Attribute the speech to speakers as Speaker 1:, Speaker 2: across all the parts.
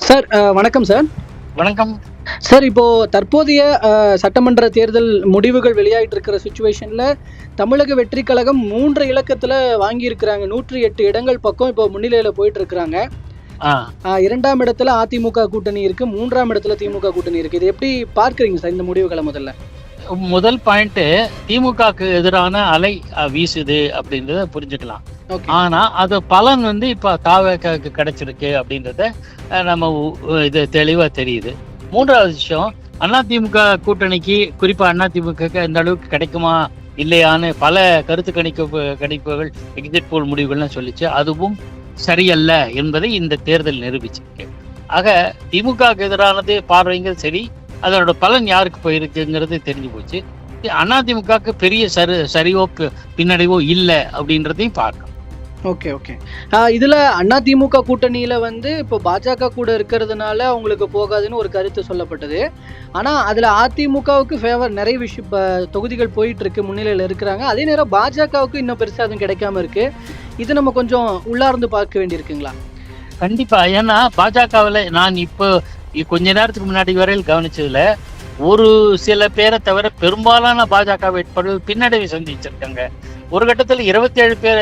Speaker 1: Sir வணக்கம் sir.
Speaker 2: வணக்கம்.
Speaker 1: Sir இப்போ தற்போதைய சட்டமன்ற தேர்தல் முடிவுகள் வெளியாயிட்டு இருக்கிற சிச்சுவேஷன்ல தமிழக வெற்றி கழகம் 3 இலக்கத்துல வாங்கியிருக்கிறாங்க. 108 இடங்கள் பக்கம் இப்போ முன்னிலையில போயிட்டு இருக்கிறாங்க. 2ஆம் இடத்துல அதிமுக கூட்டணி இருக்கு, 3ஆம் இடத்துல திமுக கூட்டணி இருக்கு. இது எப்படி பார்க்குறீங்க சார் இந்த முடிவுகளை?
Speaker 2: முதல் பாயிண்ட், திமுகக்கு எதிரான அலை வீசுது அப்படின்றத புரிஞ்சுக்கலாம். ஆனா அது பலன் இப்ப தாவேக்கு கிடைச்சிருக்கு அப்படின்றத நம்ம இது தெளிவா தெரியுது. 3வது விஷயம், அதிமுக கூட்டணிக்கு குறிப்பா அதிமுக இந்த அளவுக்கு கிடைக்குமா இல்லையான்னு பல கருத்து கணிப்புகள் எக்ஸிட் போல் முடிவுகள்லாம் சொல்லிச்சு. அதுவும் சரியல்ல என்பதை இந்த தேர்தல் நிரூபிச்சிருக்கு. ஆக திமுகக்கு எதிரானது பார்வைங்கள் சரி, அதனோட பலன் யாருக்கு போயிருக்குங்கிறது தெரிஞ்சு போச்சு. அதிமுகக்கு பெரிய சரியோ பின்னடைவோ இல்லை அப்படின்றதையும் பார்க்கணும்.
Speaker 1: Okay okay. இதுல அதிமுக கூட்டணியில இப்போ பாஜக கூட இருக்கிறதுனால அவங்களுக்கு போகாதுன்னு ஒரு கருத்து சொல்லப்பட்டது. ஆனா அதுல அதிமுகவுக்கு ஃபேவர் நிறைய விஷயம் தொகுதிகள் போயிட்டு இருக்கு, முன்னிலையில இருக்கிறாங்க. அதே நேரம் பாஜகவுக்கு இன்னும் பெருசா அதுவும் கிடைக்காம இருக்கு. இது நம்ம கொஞ்சம் உள்ளார்ந்து பார்க்க வேண்டியிருக்குங்களா?
Speaker 2: கண்டிப்பா. ஏன்னா பாஜகவில் நான் இப்போ கொஞ்ச நேரத்துக்கு முன்னாடி வரையில் கவனிச்சதுல ஒரு சில பேரை தவிர பெரும்பாலான பாஜக வேட்பாளர்கள் பின்னடைவை சந்திச்சிருக்காங்க. ஒரு கட்டத்தில் 27 பேர்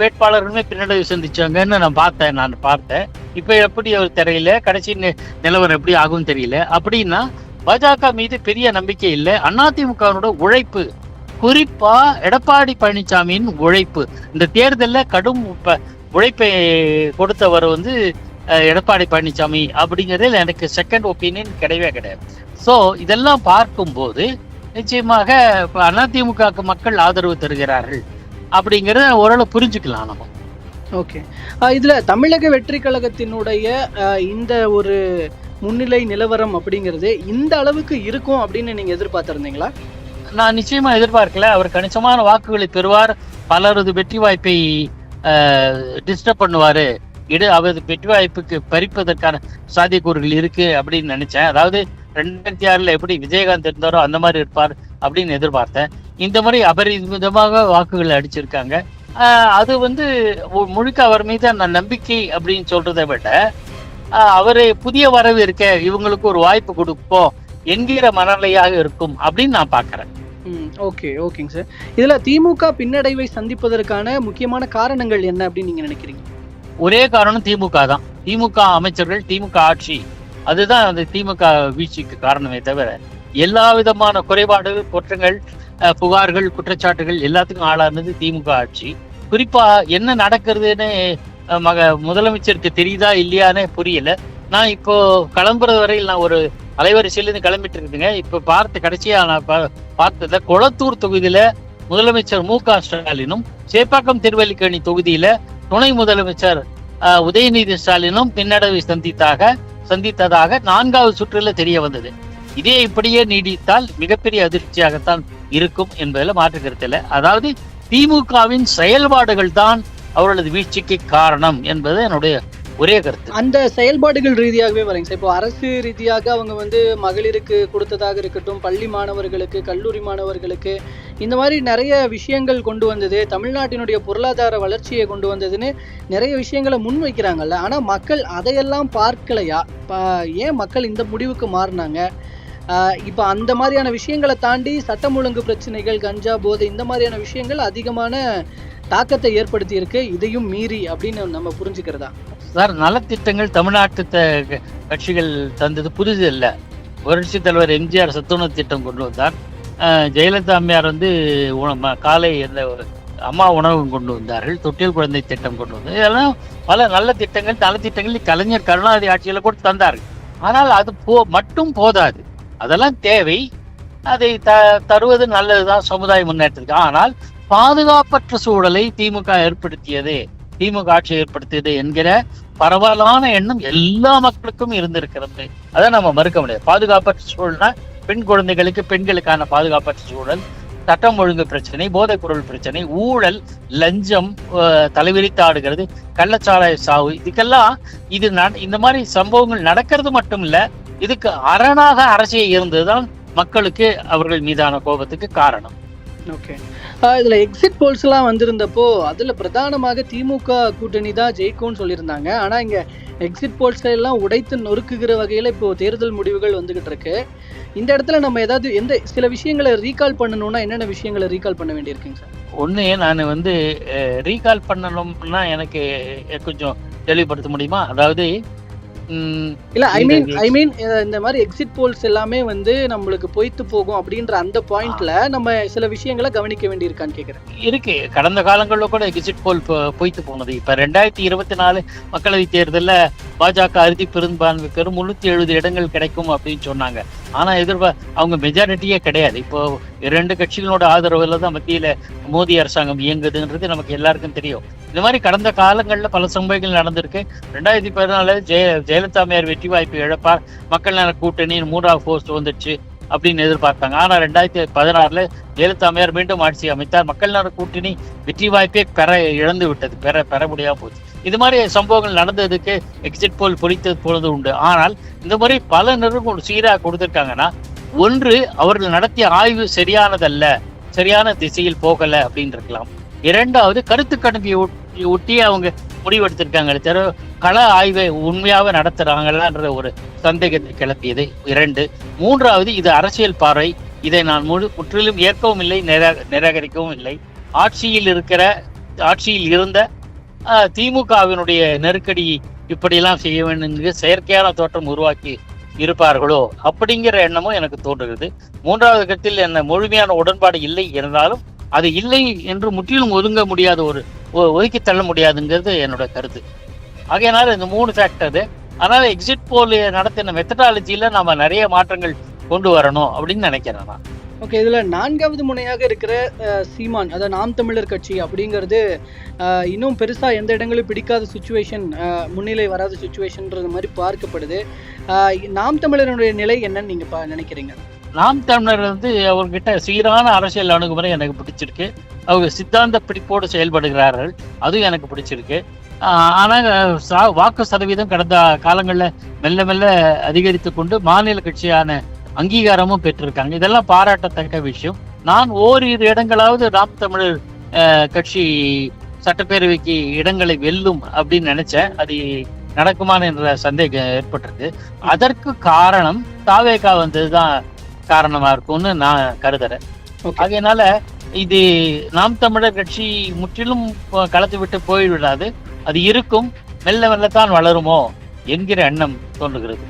Speaker 2: வேட்பாளர்களுமே பின்னடைவு சந்திச்சாங்கன்னு நான் பார்த்தேன். இப்ப எப்படி அவர் தெரியல, கடைசி நிலவரம் எப்படி ஆகும் தெரியல. அப்படின்னா பாஜக மீது பெரிய நம்பிக்கை இல்லை. அதிமுகவோட உழைப்பு, குறிப்பா எடப்பாடி பழனிசாமியின் உழைப்பு, இந்த தேர்தலில் கடும் உழைப்பை கொடுத்தவர் எடப்பாடி பழனிசாமி அப்படிங்கிறதுல எனக்கு செகண்ட் ஒப்பீனியன் கிடையவே கிடையாது. ஸோ இதெல்லாம் பார்க்கும்போது நிச்சயமாக அதிமுக மக்கள் ஆதரவு தருகிறார்கள் அப்படிங்கிறத ஓரளவு புரிஞ்சுக்கலாம் நம்ம.
Speaker 1: ஓகே. இதுல தமிழக வெற்றி கழகத்தினுடைய இந்த ஒரு முன்னிலை நிலவரம் அப்படிங்கிறது இந்த அளவுக்கு இருக்கும் அப்படின்னு நீங்க எதிர்பார்த்திருந்தீங்களா?
Speaker 2: நான் நிச்சயமா எதிர்பார்க்கல. அவர் கணிசமான வாக்குகளை பெறுவார், பலரது வெற்றி வாய்ப்பை டிஸ்டர்ப் பண்ணுவாரு, அவரது வெற்றி வாய்ப்புக்கு பறிப்பதற்கான சாத்தியக்கூறுகள் இருக்கு அப்படின்னு நினைச்சேன். அதாவது 2006 எப்படி விஜயகாந்த் இருந்தாரோ அந்த மாதிரி இருப்பார் அப்படின்னு எதிர்பார்த்தேன். இந்த மாதிரி அபரிமிதமாக வாக்குகள் அடிச்சிருக்காங்க. அது முழுக்க அவர் மீது நம்பிக்கை அப்படின்னு சொல்றதை விட அவரு புதிய வரவு இருக்க, இவங்களுக்கு ஒரு வாய்ப்பு கொடுப்போம் என்கிற மனநிலையாக இருக்கும் அப்படின்னு நான் பார்க்கிறேன்.
Speaker 1: ஓகே ஓகேங்க சார். இதுல திமுக பின்னடைவை சந்திப்பதற்கான முக்கியமான காரணங்கள் என்ன அப்படின்னு நீங்க நினைக்கிறீங்க?
Speaker 2: ஒரே காரணம் திமுக தான். திமுக அமைச்சர்கள், திமுக ஆட்சி, அதுதான் அந்த திமுக வீழ்ச்சிக்கு காரணமே தவிர எல்லா விதமான குறைபாடுகள், குற்றங்கள், புகார்கள், குற்றச்சாட்டுகள் எல்லாத்துக்கும் ஆளானது திமுக ஆட்சி. குறிப்பா என்ன நடக்கிறதுன்னு முதலமைச்சருக்கு தெரியுதா இல்லையானே புரியல. நான் இப்போ கிளம்புறது வரையில் நான் ஒரு அலைவரிசையிலிருந்து கிளம்பிட்டு இருக்குதுங்க. இப்ப கடைசியா நான் பார்த்ததுல கொளத்தூர் தொகுதியில முதலமைச்சர் மு.க. ஸ்டாலினும், சேப்பாக்கம் திருவல்லிக்கேணி தொகுதியில துணை முதலமைச்சர் உதயநிதி ஸ்டாலினும் பின்னடைவை சந்தித்ததாக 4வது சுற்றுல தெரிய வந்தது. இதே இப்படியே நீடித்தால் மிகப்பெரிய அதிர்ச்சியாகத்தான் இருக்கும் என்பதில் மாற்று கருத்து இல்லை. அதாவது திமுகவின் செயல்பாடுகள் தான் அவர்களது வீழ்ச்சிக்கு காரணம் என்பது என்னுடைய ஒரே கருத்து.
Speaker 1: அந்த செயல்பாடுகள் ரீதியாகவே வரீங்க சார். இப்போ அரசு ரீதியாக அவங்க மகளிருக்கு கொடுத்ததாக இருக்கட்டும், பள்ளி மாணவர்களுக்கு, கல்லூரி மாணவர்களுக்கு, இந்த மாதிரி நிறைய விஷயங்கள் கொண்டு வந்தது, தமிழ்நாட்டினுடைய பொருளாதார வளர்ச்சியை கொண்டு வந்ததுன்னு நிறைய விஷயங்களை முன்வைக்கிறாங்கல்ல. ஆனால் மக்கள் அதையெல்லாம் பார்க்கலையா? ஏன் மக்கள் இந்த முடிவுக்கு மாறினாங்க? இப்போ அந்த மாதிரியான விஷயங்களை தாண்டி சட்டம் ஒழுங்கு பிரச்சனைகள், கஞ்சா போதை, இந்த மாதிரியான விஷயங்கள் அதிகமான தாக்கத்தை ஏற்படுத்தி இருக்கு, இதையும் மீறி அப்படின்னு நம்ம புரிஞ்சுக்கிறதா
Speaker 2: சார்? நலத்திட்டங்கள் தமிழ்நாட்டு கட்சிகள் தந்தது புரிது இல்லை. புரட்சி தலைவர் எம்ஜிஆர் சத்துணவு திட்டம் கொண்டு வந்தார். ஜெயலலிதா அம்மையார் காலை அம்மா உணவு கொண்டு வந்தார்கள். தொட்டில் குழந்தை திட்டம் கொண்டு வந்தார். இதெல்லாம் பல நல்ல திட்டங்கள், நலத்திட்டங்கள் கலைஞர் கருணாநிதி ஆட்சியில கூட தந்தார்கள். ஆனால் அது மட்டும் போதாது, அதெல்லாம் தேவை. அதை தருவது நல்லதுதான் சமுதாய முன்னேற்றத்துக்கு. ஆனால் பாதுகாப்பற்ற சூழலை திமுக ஆட்சி ஏற்படுத்தியது என்கிற பரவலான எண்ணம் எல்லா மக்களுக்கும் இருந்திருக்கிறது. அதை நம்ம மறுக்க முடியாது. பாதுகாப்பற்ற சூழல்னா பெண் குழந்தைகளுக்கு, பெண்களுக்கான பாதுகாப்பற்ற சூழல், சட்டம் ஒழுங்கு பிரச்சனை, போதைப் பொருள் பிரச்சனை, ஊழல், லஞ்சம் தலைவிரித்தாடுகிறது, கள்ளச்சாராய சாவு, இதுக்கெல்லாம் இந்த மாதிரி சம்பவங்கள் நடக்கிறது மட்டும் இல்ல, இதுக்கு அரணாக அரசியல் இருந்ததுதான் மக்களுக்கு அவர்கள் மீதான கோபத்துக்கு காரணம்.
Speaker 1: ஓகே. இதுல எக்ஸிட் போல்ஸ்லாம் வந்திருந்தப்போ, அதுல பிரதானமாக திமுக கூட்டணி தான் ஜெயிக்கும்னு சொல்லியிருந்தாங்க. ஆனா இங்க எக்ஸிட் போல்ஸ எல்லாம் உடைத்து நொறுக்குகிற வகையில இப்போ தேர்தல் முடிவுகள் வந்துகிட்டு இருக்கு. இந்த இடத்துல நம்ம ஏதாவது சில விஷயங்கள ரீகால் பண்ணணும்னா என்னென்ன விஷயங்கள ரீகால் பண்ண வேண்டியிருக்குங்க சார்?
Speaker 2: ஒண்ணு நான் வந்து ரீகால் பண்ணணும்னா எனக்கு கொஞ்சம் தெளிவுபடுத்த முடியுமா? அதாவது
Speaker 1: இல்ல ஐ மீன் இந்த மாதிரி எக்ஸிட் போல்ஸ் எல்லாமே வந்து நம்மளுக்கு பொய்த்து போகும் அப்படின்ற அந்த பாயிண்ட்ல நம்ம சில விஷயங்களை கவனிக்க வேண்டியிருக்கான்னு கேக்குறேன்.
Speaker 2: இருக்கு. கடந்த காலங்களில் கூட எக்ஸிட் போல் பொய்த்து போனது. இப்ப 2024 மக்களவை தேர்தலில் பாஜக அறுதி பெரும்பான்மை பெரும் 370 இடங்கள் கிடைக்கும் அப்படின்னு சொன்னாங்க. ஆனா அவங்க மெஜாரிட்டியே கிடையாது. இப்போ 2 கட்சிகளோட ஆதரவுல தான் மத்தியில மோடி அரசாங்கம் இயங்குதுன்றது நமக்கு எல்லாருக்கும் தெரியும். இந்த மாதிரி கடந்த காலங்களில் பல சம்பவங்கள் நடந்திருக்கு. 2014 ஜெயலலிதா அம்மையார் வெற்றி வாய்ப்பு இழப்பார், மக்கள் நல கூட்டணி 3வது போஸ்ட் வந்துச்சு அப்படின்னு எதிர்பார்த்தாங்க. ஆனா 2016 ஜெயலலிதா அம்மையார் மீண்டும் ஆட்சி அமைத்தார். மக்கள் நல கூட்டணி வெற்றி வாய்ப்பே இழந்து விட்டது, பெற முடியாம போச்சு. இது மாதிரி சம்பவங்கள் நடந்ததுக்கு எக்ஸிட் போல் பொறித்தது போனது உண்டு. ஆனால் இந்த மாதிரி பல நிறுவனங்கள் சீராக கொடுத்திருக்காங்கன்னா, ஒன்று அவர்கள் நடத்திய ஆய்வு சரியானதல்ல, சரியான திசையில் போகல அப்படின்னு இருக்கலாம். இரண்டாவது கருத்து கணிப்பை ஒட்டி அவங்க முடிவெடுத்திருக்காங்க, கள ஆய்வை உண்மையாக நடத்துறாங்களான்ற ஒரு சந்தேகத்தை கிளப்பியது 2. மூன்றாவது இது அரசியல் பார்வை. இதை நான் முற்றிலும் ஏற்கவும் இல்லை, நிராகரிக்கவும் இல்லை. ஆட்சியில் இருந்த திமுகவினுடைய நெருக்கடி இப்படியெல்லாம் செய்ய வேண்டும் செயற்கையான தோற்றம் உருவாக்கி இருப்பார்களோ அப்படிங்கிற எண்ணமும் எனக்கு தோன்றுகிறது. மூன்றாவது கட்டத்தில் என்ன முழுமையான உடன்பாடு இல்லை இருந்தாலும் அது இல்லை என்று முற்றிலும் ஒதுங்க முடியாத ஒதுக்கி தள்ள முடியாதுங்கிறது என்னோட கருத்து. ஆகையினால இந்த 3 ஃபேக்டர். அதனால எக்ஸிட் போல் நடத்தின மெத்தடாலஜியில நம்ம நிறைய மாற்றங்கள் கொண்டு வரணும் அப்படின்னு நினைக்கிறேன் நான்.
Speaker 1: ஓகே. இதுல 4வது முனையாக இருக்கிற சீமான், அதாவது நாம் தமிழர் கட்சி அப்படிங்கிறது இன்னும் பெருசா எந்த இடங்களும் பிடிக்காத சுச்சுவேஷன், முன்னிலை வராத சுச்சுவேஷன்ன்றது மாதிரி பார்க்கப்படுது. நாம் தமிழருடைய நிலை என்னன்னு நீங்க நினைக்கிறீங்க?
Speaker 2: நாம் தமிழர் வந்து அவர்கிட்ட சீரான அரசியல் அணுகுமுறை எனக்கு பிடிச்சிருக்கு. அவங்க சித்தாந்த பிடிப்போடு செயல்படுகிறார்கள், அதுவும் எனக்கு பிடிச்சிருக்கு. ஆனால் வாக்கு சதவீதம் கடந்த காலங்களில் மெல்ல மெல்ல அதிகரித்து கொண்டு மாநில கட்சியான அங்கீகாரமும் பெற்றிருக்காங்க. இதெல்லாம் பாராட்டத்தக்க விஷயம். நான் ஓரிரு இடங்களாவது நாம் தமிழர் கட்சி சட்டப்பேரவைக்கு இடங்களை வெல்லும் அப்படின்னு நினைச்சேன். அது நடக்குமான்னு என்ற சந்தேகம் ஏற்பட்டிருக்கு. அதற்கு காரணம் தாவேகா வந்ததுதான் காரணமா இருக்கும்னு நான் கருதுறேன். அதனால இது நாம் தமிழர் கட்சி முற்றிலும் களத்து விட்டு போய்விடாது, அது இருக்கும், மெல்ல மெல்லத்தான் வளருமோ என்கிற எண்ணம் தோன்றுகிறது.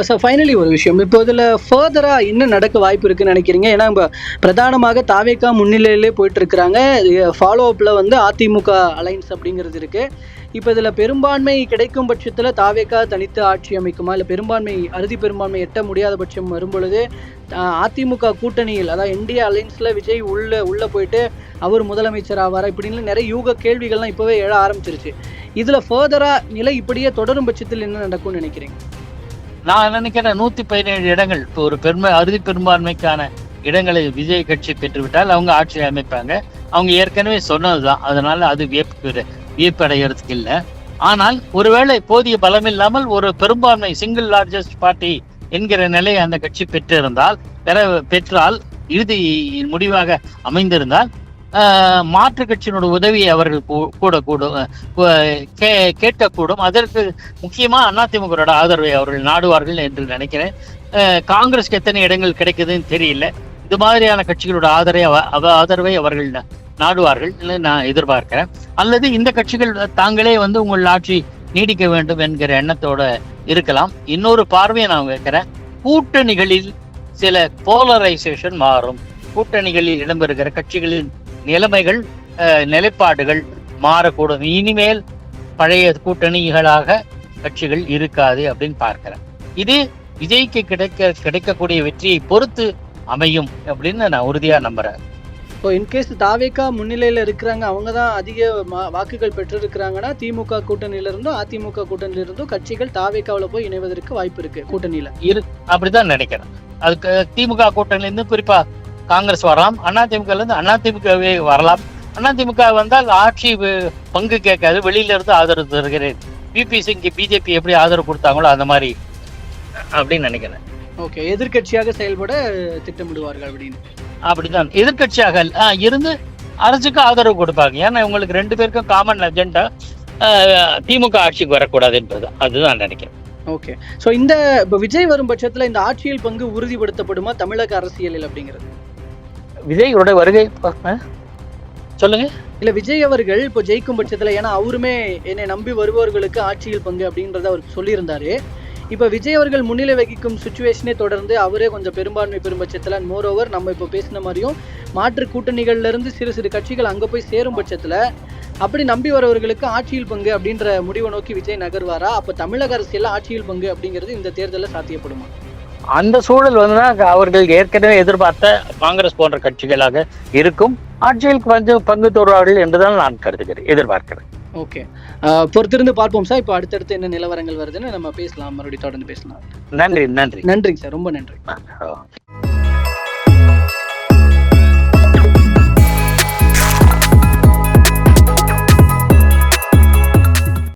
Speaker 1: சார் ஃபைனலி ஒரு விஷயம், இப்போ இதில் ஃபர்தராக என்ன நடக்க வாய்ப்பு இருக்குன்னு நினைக்கிறீங்க? ஏன்னா இப்போ பிரதானமாக தாவேகா முன்னிலையிலே போயிட்டு இருக்கிறாங்க. ஃபாலோ அப்பில் வந்து அதிமுக அலைன்ஸ் அப்படிங்கிறது இருக்குது. இப்போ இதில் பெரும்பான்மை கிடைக்கும் பட்சத்தில் தாவேகா தனித்து ஆட்சி அமைக்குமா, இல்லை அறுதி பெரும்பான்மை எட்ட முடியாத பட்சம் வரும்பொழுது அதிமுக கூட்டணியில், அதாவது என்டிஏ அலைன்ஸில் விஜய் உள்ளே போயிட்டு அவர் முதலமைச்சர் ஆவாரா, இப்படின்னு நிறைய யூக கேள்விகள்லாம் இப்போவே எழ ஆரம்பிச்சிருச்சு. இதில் ஃபர்தராக நிலை இப்படியே தொடரும் பட்சத்தில் என்ன நடக்கும்னு நினைக்கிறீங்க?
Speaker 2: நான் நினைக்கிறேன் 117 இடங்கள், இப்போ ஒரு அறுதி பெரும்பான்மைக்கான இடங்களை விஜய் கட்சி பெற்றுவிட்டால் அவங்க ஆட்சி அமைப்பாங்க. அவங்க ஏற்கனவே சொன்னதுதான், அதனால அது வியப்படைகிறதுக்கு இல்லை. ஆனால் ஒருவேளை போதிய பலம் இல்லாமல் ஒரு பெரும்பான்மை சிங்கிள் லார்ஜஸ்ட் பார்ட்டி என்கிற நிலையை அந்த கட்சி பெற்றால் இறுதி முடிவாக அமைந்திருந்தால் மாற்று கட்சியினோட உதவியை அவர்கள் கேட்கக்கூடும். அதற்கு முக்கியமா அதிமுக ஆதரவை அவர்கள் நாடுவார்கள் என்று நினைக்கிறேன். காங்கிரஸ்க்கு எத்தனை இடங்கள் கிடைக்குதுன்னு தெரியல. இது மாதிரியான கட்சிகளோட ஆதரவை அவர்கள் நாடுவார்கள் நான் எதிர்பார்க்கிறேன். அல்லது இந்த கட்சிகள் தாங்களே வந்து உங்கள் ஆட்சி நீடிக்க வேண்டும் என்கிற எண்ணத்தோட இருக்கலாம். இன்னொரு பார்வையை நான் வைக்கிறேன், கூட்டணிகளில் சில போலரைசேஷன் மாறும். கூட்டணிகளில் இடம்பெறுகிற கட்சிகளின் நிலைப்பாடுகள் மாறக்கூடும். இனிமேல் பழைய கூட்டணிகளாக கட்சிகள் இருக்காது அப்படின்னு பார்க்கிறேன். இது விஜய்க்கு கிடைக்கக்கூடிய வெற்றியை பொறுத்து அமையும் அப்படின்னு நான் உறுதியா நம்புறேன்.
Speaker 1: இப்போ இன்கேஸ் தாவேகா முன்னிலையில இருக்கிறாங்க, அவங்க தான் அதிக வாக்குகள் பெற்றிருக்கிறாங்கன்னா திமுக கூட்டணியில இருந்தும் அதிமுக கூட்டணியில இருந்தும் கட்சிகள் தாவேகாவில் போய் இணைவதற்கு வாய்ப்பு இருக்கு கூட்டணியில
Speaker 2: அப்படிதான் நினைக்கிறேன். அதுக்கு திமுக கூட்டணியில இருந்து குறிப்பா காங்கிரஸ் வரலாம், அதிமுகல இருந்து அதிமுகவே வரலாம். அதிமுக வந்தால் ஆட்சி பங்கு கேட்காது, வெளியில இருந்து ஆதரவு தருகிறேன். பிபி சிங்க்கு பிஜேபி எப்படி ஆதரவு கொடுத்தாங்களோ அந்த மாதிரி அப்படின்னு நினைக்கிறேன்.
Speaker 1: ஓகே, எதிர்கட்சியாக செயல்பட திட்டமிடுவார்கள் அப்படின்னு.
Speaker 2: அப்படிதான் எதிர்கட்சியாக இருந்து அரசுக்கு ஆதரவு கொடுப்பாங்க. ஏன்னா இவங்களுக்கு 2 பேருக்கும் காமன் அஜெண்டா திமுக ஆட்சிக்கு வரக்கூடாது என்பது. அதுதான் நினைக்கிறேன்.
Speaker 1: ஓகே. ஸோ இந்த இப்போ விஜய் வரும் பட்சத்துல இந்த ஆட்சியில் பங்கு உறுதிப்படுத்தப்படுமா தமிழக அரசியலில் அப்படிங்கிறது?
Speaker 2: விஜயோட வருகை சொல்லுங்க.
Speaker 1: இல்ல விஜய் அவர்கள் இப்போ ஜெயிக்கும் பட்சத்துல, ஏன்னா அவருமே என்னை நம்பி வருபவர்களுக்கு ஆட்சியில் பங்கு அப்படின்றத அவர் சொல்லியிருந்தாரு. இப்போ விஜய் அவர்கள் முன்னிலை வகிக்கும் சுச்சுவேஷனே தொடர்ந்து அவரே கொஞ்சம் பெரும்பான்மை பெரும் பட்சத்தில், அண்ட் மோர் ஓவர் நம்ம இப்போ பேசின மாதிரியும் மாற்று கூட்டணிகள்ல இருந்து சிறு சிறு கட்சிகள் அங்கே போய் சேரும் பட்சத்தில் அப்படி நம்பி வரவர்களுக்கு ஆட்சியில் பங்கு அப்படின்ற முடிவை நோக்கி விஜய் நகர்வாரா? அப்போ தமிழக அரசியலில் ஆட்சியில் பங்கு அப்படிங்கிறது இந்த தேர்தலில் சாத்தியப்படுமா?
Speaker 2: அந்த சூழல் அவர்கள் ஏற்கனவே எதிர்பார்த்த காங்கிரஸ் போன்ற கட்சிகளாக இருக்கும். ஆட்சியில் பங்கு தருவார்கள் என்றுதான் நான் கருதுகிறேன், எதிர்பார்க்கிறேன்.
Speaker 1: ஓகே, பொறுத்திருந்து பார்ப்போம் சார். இப்போ அடுத்தடுத்து என்ன நிலவரங்கள் வருதுன்னு நம்ம பேசலாம், மறுபடியும் தொடர்ந்து பேசலாம்.
Speaker 2: நன்றிங்க சார், ரொம்ப
Speaker 1: நன்றி.